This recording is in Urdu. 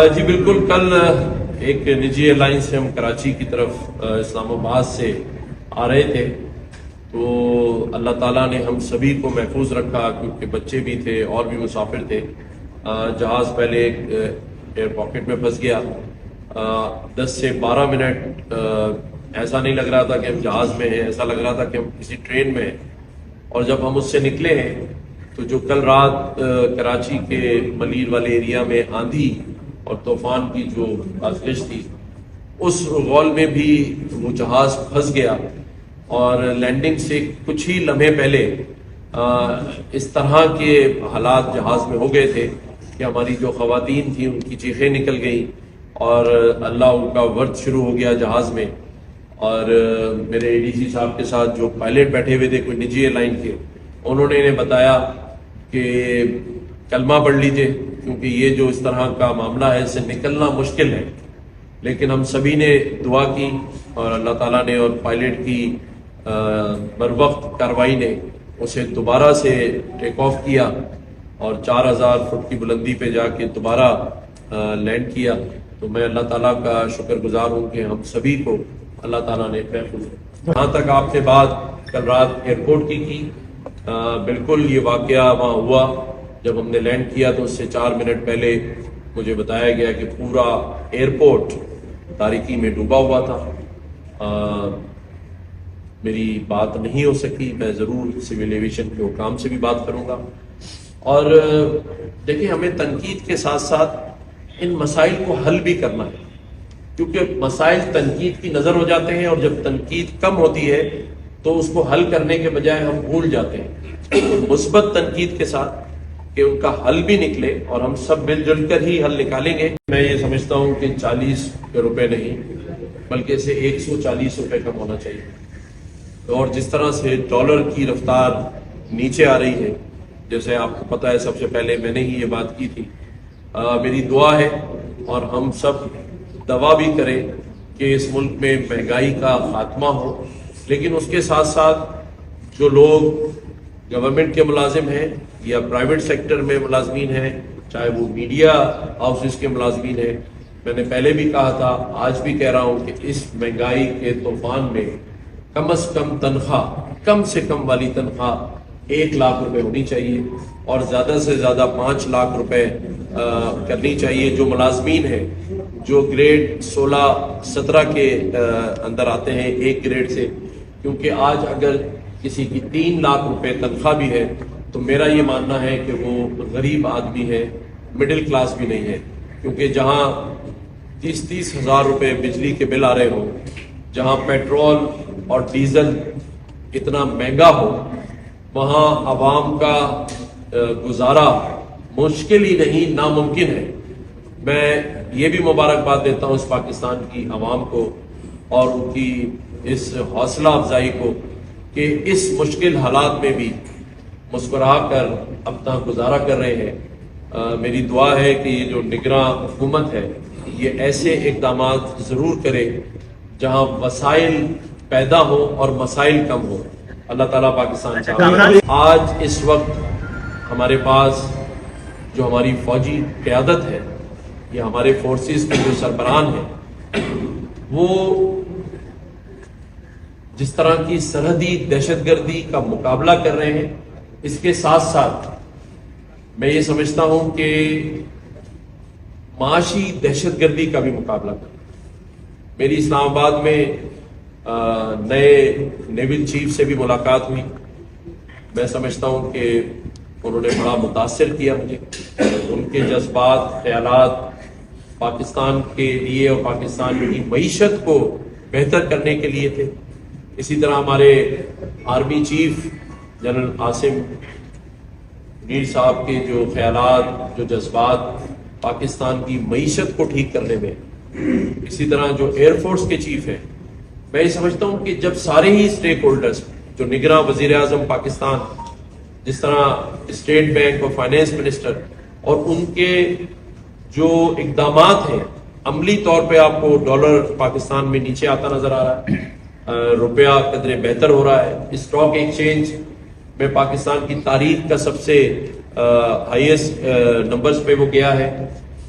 جی بالکل، کل ایک نجی ایئر لائن سے ہم کراچی کی طرف اسلام آباد سے آ رہے تھے، تو اللہ تعالیٰ نے ہم سبھی کو محفوظ رکھا کیونکہ بچے بھی تھے اور بھی مسافر تھے۔ جہاز پہلے ایک ایئر پاکٹ میں پھنس گیا۔ 10 سے 12 منٹ ایسا نہیں لگ رہا تھا کہ ہم جہاز میں ہیں، ایسا لگ رہا تھا کہ ہم کسی ٹرین میں ہیں۔ اور جب ہم اس سے نکلے ہیں تو جو کل رات کراچی کے ملیر والے ایریا میں آندھی اور طوفان کی جو بارش تھی، اس غول میں بھی وہ جہاز پھنس گیا، اور لینڈنگ سے کچھ ہی لمحے پہلے اس طرح کے حالات جہاز میں ہو گئے تھے کہ ہماری جو خواتین تھیں ان کی چیخیں نکل گئیں اور اللہ ان کا ورد شروع ہو گیا جہاز میں۔ اور میرے اے ڈی سی صاحب کے ساتھ جو پائلٹ بیٹھے ہوئے تھے کوئی نجی ایئر لائن کے، انہوں نے انہیں بتایا کہ کلمہ پڑھ لیجئے کیونکہ یہ جو اس طرح کا معاملہ ہے اس سے نکلنا مشکل ہے۔ لیکن ہم سبھی نے دعا کی اور اللہ تعالیٰ نے اور پائلٹ کی بروقت کارروائی نے اسے دوبارہ سے ٹیک آف کیا اور 4000 فٹ کی بلندی پہ جا کے دوبارہ لینڈ کیا۔ تو میں اللہ تعالیٰ کا شکر گزار ہوں کہ ہم سبھی کو اللہ تعالیٰ نے محفوظ رکھا۔ جہاں تک آپ نے بات کل رات ایئرپورٹ کی بالکل یہ واقعہ وہاں ہوا۔ جب ہم نے لینڈ کیا تو اس سے 4 منٹ پہلے مجھے بتایا گیا کہ پورا ایئرپورٹ تاریکی میں ڈوبا ہوا تھا۔ میری بات نہیں ہو سکی، میں ضرور سول ایویشن کے حکام سے بھی بات کروں گا۔ اور دیکھیں، ہمیں تنقید کے ساتھ ساتھ ان مسائل کو حل بھی کرنا ہے، کیونکہ مسائل تنقید کی نظر ہو جاتے ہیں اور جب تنقید کم ہوتی ہے تو اس کو حل کرنے کے بجائے ہم بھول جاتے ہیں۔ مثبت تنقید کے ساتھ کہ ان کا حل بھی نکلے اور ہم سب مل جل کر ہی حل نکالیں گے۔ میں یہ سمجھتا ہوں کہ 40 روپے نہیں بلکہ اسے 140 روپے کم ہونا چاہیے۔ اور جس طرح سے ڈالر کی رفتار نیچے آ رہی ہے، جیسے آپ کو پتہ ہے سب سے پہلے میں نے ہی یہ بات کی تھی، میری دعا ہے اور ہم سب دعا بھی کریں کہ اس ملک میں مہنگائی کا خاتمہ ہو، لیکن اس کے ساتھ ساتھ جو لوگ گورنمنٹ کے ملازم ہیں یا پرائیویٹ سیکٹر میں ملازمین ہیں، چاہے وہ میڈیا ہاؤسز کے ملازمین ہیں، میں نے پہلے بھی کہا تھا، آج بھی کہہ رہا ہوں کہ اس مہنگائی کے طوفان میں کم از کم تنخواہ، کم سے کم والی تنخواہ 1 لاکھ روپے ہونی چاہیے اور زیادہ سے زیادہ 5 لاکھ روپے کرنی چاہیے جو ملازمین ہیں جو گریڈ 16-17 کے اندر آتے ہیں ایک گریڈ سے، کیونکہ آج اگر کسی کی 3 لاکھ روپے تنخواہ بھی ہے تو میرا یہ ماننا ہے کہ وہ غریب آدمی ہے، مڈل کلاس بھی نہیں ہے، کیونکہ جہاں 30 ہزار روپے بجلی کے بل آ رہے ہوں، جہاں پیٹرول اور ڈیزل اتنا مہنگا ہو، وہاں عوام کا گزارا مشکل ہی نہیں ناممکن ہے۔ میں یہ بھی مبارکباد دیتا ہوں اس پاکستان کی عوام کو اور ان کی اس حوصلہ افزائی کو کہ اس مشکل حالات میں بھی مسکرا کر اپنا گزارا کر رہے ہیں۔ میری دعا ہے کہ یہ جو نگراں حکومت ہے یہ ایسے اقدامات ضرور کرے جہاں وسائل پیدا ہو اور مسائل کم ہو۔ اللہ تعالیٰ پاکستان چاہیے۔ آج اس وقت ہمارے پاس جو ہماری فوجی قیادت ہے یا ہمارے فورسز کے جو سربراہان ہیں، وہ جس طرح کی سرحدی دہشت گردی کا مقابلہ کر رہے ہیں، اس کے ساتھ ساتھ میں یہ سمجھتا ہوں کہ معاشی دہشت گردی کا بھی مقابلہ کر رہے ہیں۔ میری اسلام آباد میں نئے نیول چیف سے بھی ملاقات ہوئی۔ میں سمجھتا ہوں کہ انہوں نے بڑا متاثر کیا مجھے، ان کے جذبات، خیالات پاکستان کے لیے اور پاکستان کی معیشت کو بہتر کرنے کے لیے تھے۔ اسی طرح ہمارے army chief general Asim Munir صاحب کے جو خیالات، جو جذبات پاکستان کی معیشت کو ٹھیک کرنے میں، اسی طرح جو ایئر فورس کے چیف ہیں، میں یہ سمجھتا ہوں کہ جب سارے ہی اسٹیک ہولڈرز جو نگراں وزیر اعظم پاکستان، جس طرح اسٹیٹ بینک اور فائنینس منسٹر اور ان کے جو اقدامات ہیں، عملی طور پہ آپ کو ڈالر پاکستان میں نیچے آتا نظر آ رہا ہے، روپیہ قدرے بہتر ہو رہا ہے، اسٹاک ایکسچینج میں پاکستان کی تاریخ کا سب سے ہائیسٹ نمبرز پہ وہ گیا ہے،